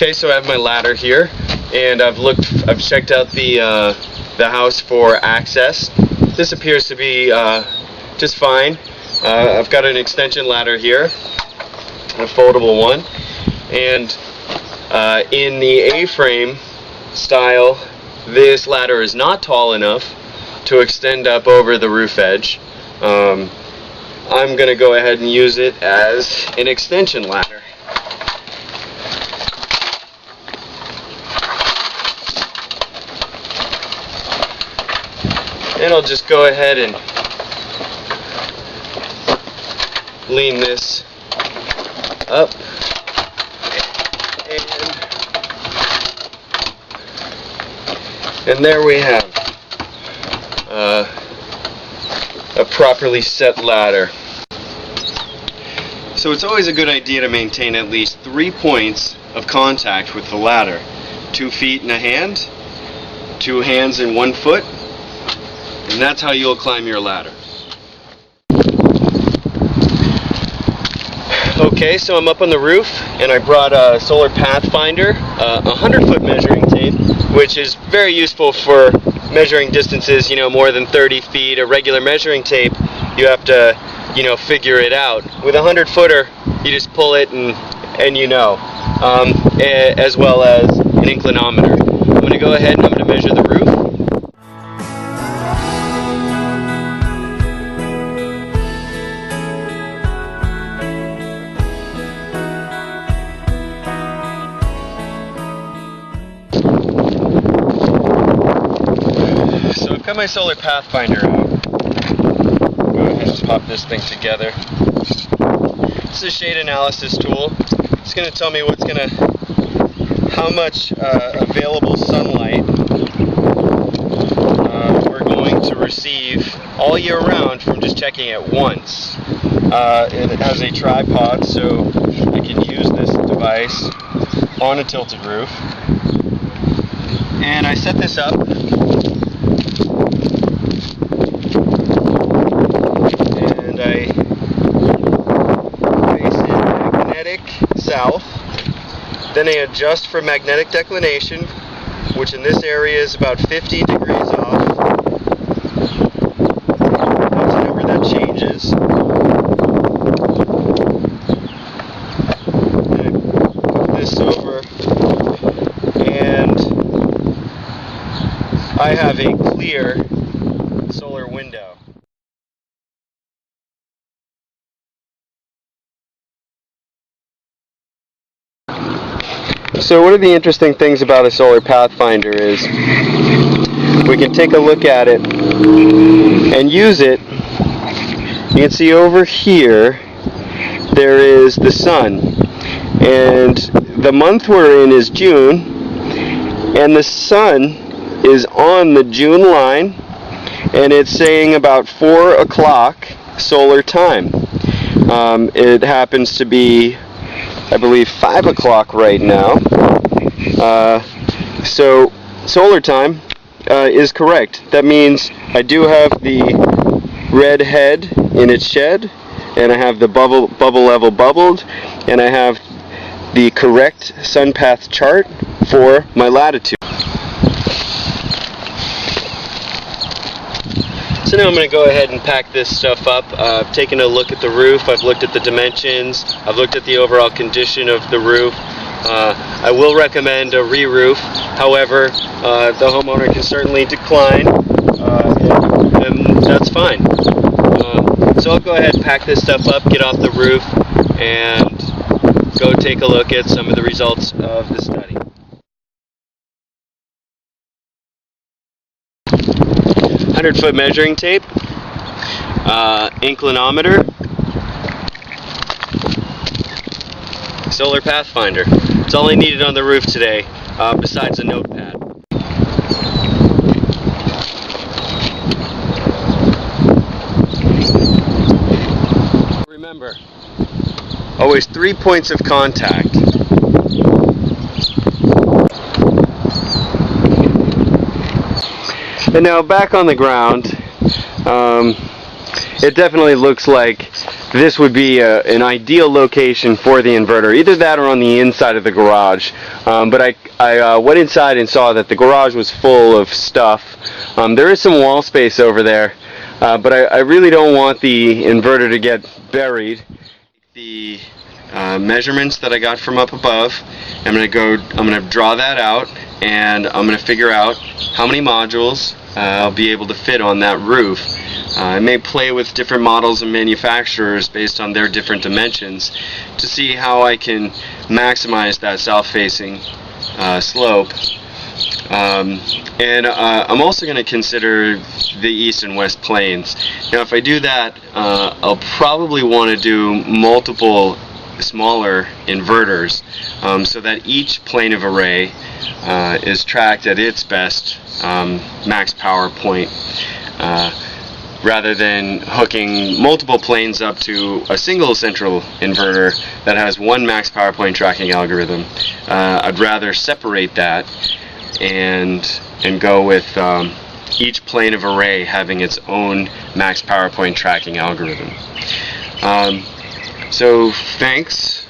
Okay, so I have my ladder here, and I've checked out the house for access. This appears to be just fine. I've got an extension ladder here, a foldable one, and in the A-frame style, this ladder is not tall enough to extend up over the roof edge. I'm going to go ahead and use it as an extension ladder. And I'll just go ahead and lean this up, and there we have a properly set ladder. So it's always a good idea to maintain at least 3 points of contact with the ladder. 2 feet and a hand, 2 hands and 1 foot, and that's how you'll climb your ladder. Okay, so I'm up on the roof, and I brought a Solar Pathfinder, 100-foot measuring tape, which is very useful for measuring distances, more than 30 feet. A regular measuring tape, you have to, figure it out. With a 100-footer, you just pull it and as well as an inclinometer. I'm going to go ahead and I'm going to measure the roof. So I've got my Solar Pathfinder out. Go ahead and pop this thing together. This is a shade analysis tool. It's going to tell me how much available sunlight we're going to receive all year round from just checking it once. It has a tripod, so I can use this device on a tilted roof. And I set this up. And I place it magnetic south. Then I adjust for magnetic declination, which in this area is about 15 degrees off. Whenever that changes. And I put this over, and I have a clear solar window. So one of the interesting things about a Solar Pathfinder is we can take a look at it and use it. You can see over here there is the sun, and the month we're in is June, and the sun is on the June line, and it's saying about 4 o'clock solar time. It happens to be, I believe, 5 o'clock right now. So solar time is correct. That means I do have the red head in its shed, and I have the bubble level bubbled, and I have the correct sun path chart for my latitude. So now I'm going to go ahead and pack this stuff up. I've taken a look at the roof, I've looked at the dimensions, I've looked at the overall condition of the roof. I will recommend a re-roof. However, the homeowner can certainly decline, and that's fine. So I'll go ahead and pack this stuff up, get off the roof, and go take a look at some of the results of the study. 100-foot measuring tape, inclinometer, Solar Pathfinder. That's all I needed on the roof today, besides a notepad. Remember, always 3 points of contact. And now back on the ground, it definitely looks like this would be an ideal location for the inverter, either that or on the inside of the garage. But I went inside and saw that the garage was full of stuff. There is some wall space over there, but I really don't want the inverter to get buried. The measurements that I got from up above, I'm going to draw that out, and I'm going to figure out how many modules I'll be able to fit on that roof. I may play with different models and manufacturers based on their different dimensions to see how I can maximize that south-facing slope. And I'm also going to consider the east and west planes. Now, if I do that, I'll probably want to do multiple smaller inverters so that each plane of array is tracked at its best max power point, rather than hooking multiple planes up to a single central inverter that has one max power point tracking algorithm. I'd rather separate that and go with each plane of array having its own max power point tracking algorithm. So thanks